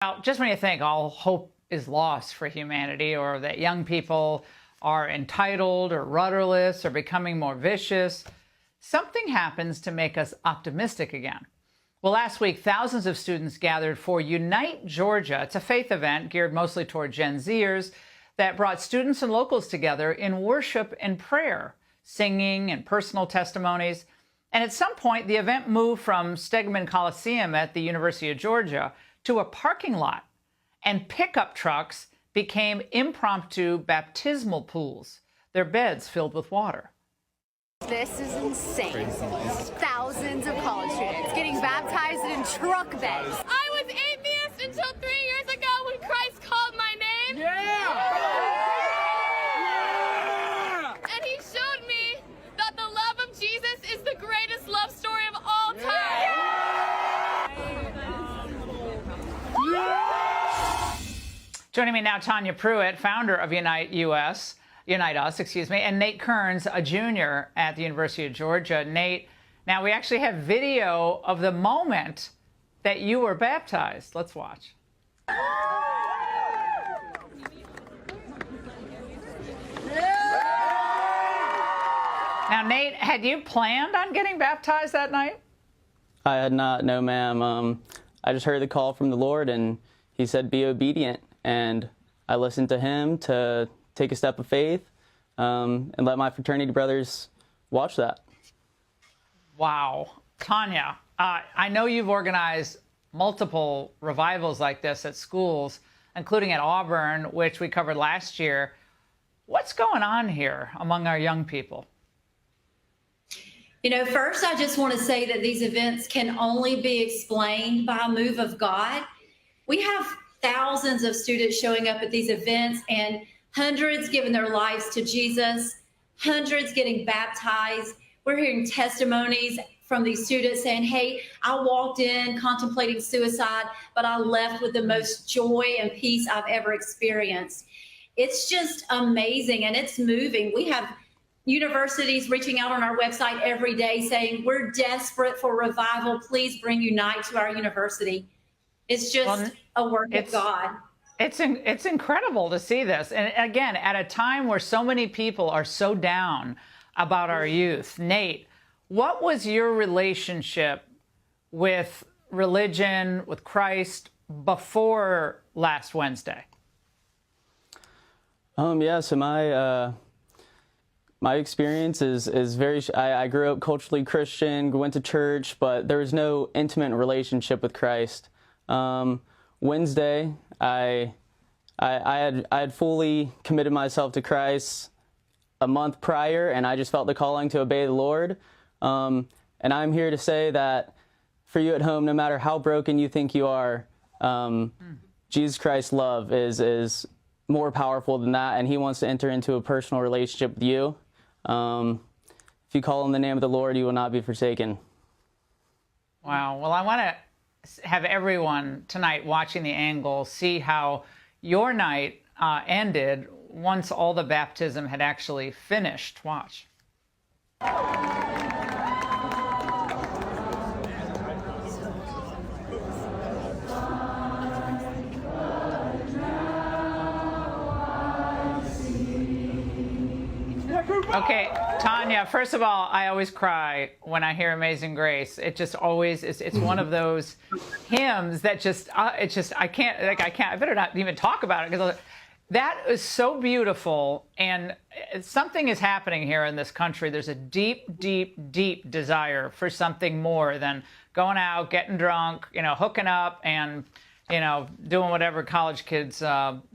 Well, just when you think all hope is lost for humanity, or that young people are entitled or rudderless or becoming more vicious, something happens to make us optimistic again. Well, last week, thousands of students gathered for Unite Georgia. It's a faith event geared mostly toward Gen Zers that brought students and locals together in worship and prayer, singing and personal testimonies. And at some point, the event moved from Stegman Coliseum at the University of Georgia to a parking lot, and pickup trucks became impromptu baptismal pools, their beds filled with water. This is insane. Thousands of college students getting baptized in truck beds. I was atheist until 3 years ago when Christ called my name. Yeah! And he showed me that the love of Jesus is the greatest love story of all time. Joining me now, Tanya Pruitt, founder of Unite Us, and Nate Kearns, a junior at the University of Georgia. Nate, now we actually have video of the moment that you were baptized. Let's watch. Now, Nate, had you planned on getting baptized that night? I had not, no ma'am. I just heard the call from the Lord, and he said, be obedient. And I listened to him to take a step of faith and let my fraternity brothers watch that. Wow. Tanya, I know you've organized multiple revivals like this at schools, including at Auburn, which we covered last year. What's going on here among our young people? You know, first, I just want to say that these events can only be explained by a move of God. We have thousands of students showing up at these events, and hundreds giving their lives to Jesus, hundreds getting baptized. We're hearing testimonies from these students saying, hey, I walked in contemplating suicide, but I left with the most joy and peace I've ever experienced. It's just amazing, and it's moving. We have universities reaching out on our website every day saying, we're desperate for revival. Please bring Unite to our university. It's just a work of God. It's incredible to see this. And again, at a time where so many people are so down about our youth. Nate, what was your relationship with religion, with Christ, before last Wednesday? Yeah, so my experience is very, I grew up culturally Christian, went to church, but there was no intimate relationship with Christ. Wednesday, I had fully committed myself to Christ a month prior, and I just felt the calling to obey the Lord. And I'm here to say that for you at home, no matter how broken you think you are, Jesus Christ's love is more powerful than that, and he wants to enter into a personal relationship with you. If you call on the name of the Lord, you will not be forsaken. Wow. Well, I want to have everyone tonight watching the angle see how your night ended once all the baptism had actually finished. Watch. Okay, Tanya, first of all, I always cry when I hear Amazing Grace. It just always is. It's one of those hymns that I better not even talk about it, because that is so beautiful. And something is happening here in this country. There's a deep, deep, deep desire for something more than going out, getting drunk, hooking up, and, doing whatever college kids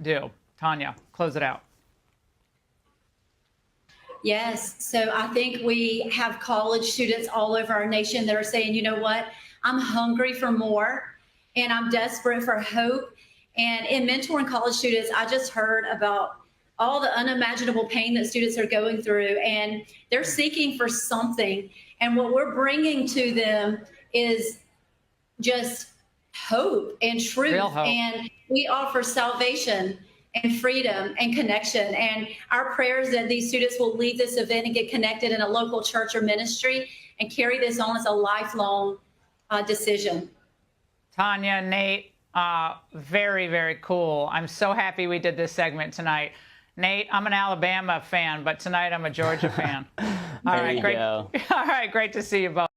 do. Tanya, close it out. Yes. So I think we have college students all over our nation that are saying, you know what, I'm hungry for more, and I'm desperate for hope. And in mentoring college students, I just heard about all the unimaginable pain that students are going through, and they're seeking for something. And what we're bringing to them is just hope and truth. Real hope. And we offer salvation and freedom and connection. And our prayers that these students will leave this event and get connected in a local church or ministry and carry this on as a lifelong decision. Tanya, Nate, Very, very cool. I'm so happy we did this segment tonight. Nate, I'm an Alabama fan, but tonight I'm a Georgia fan. All right, great. All right, great to see you both.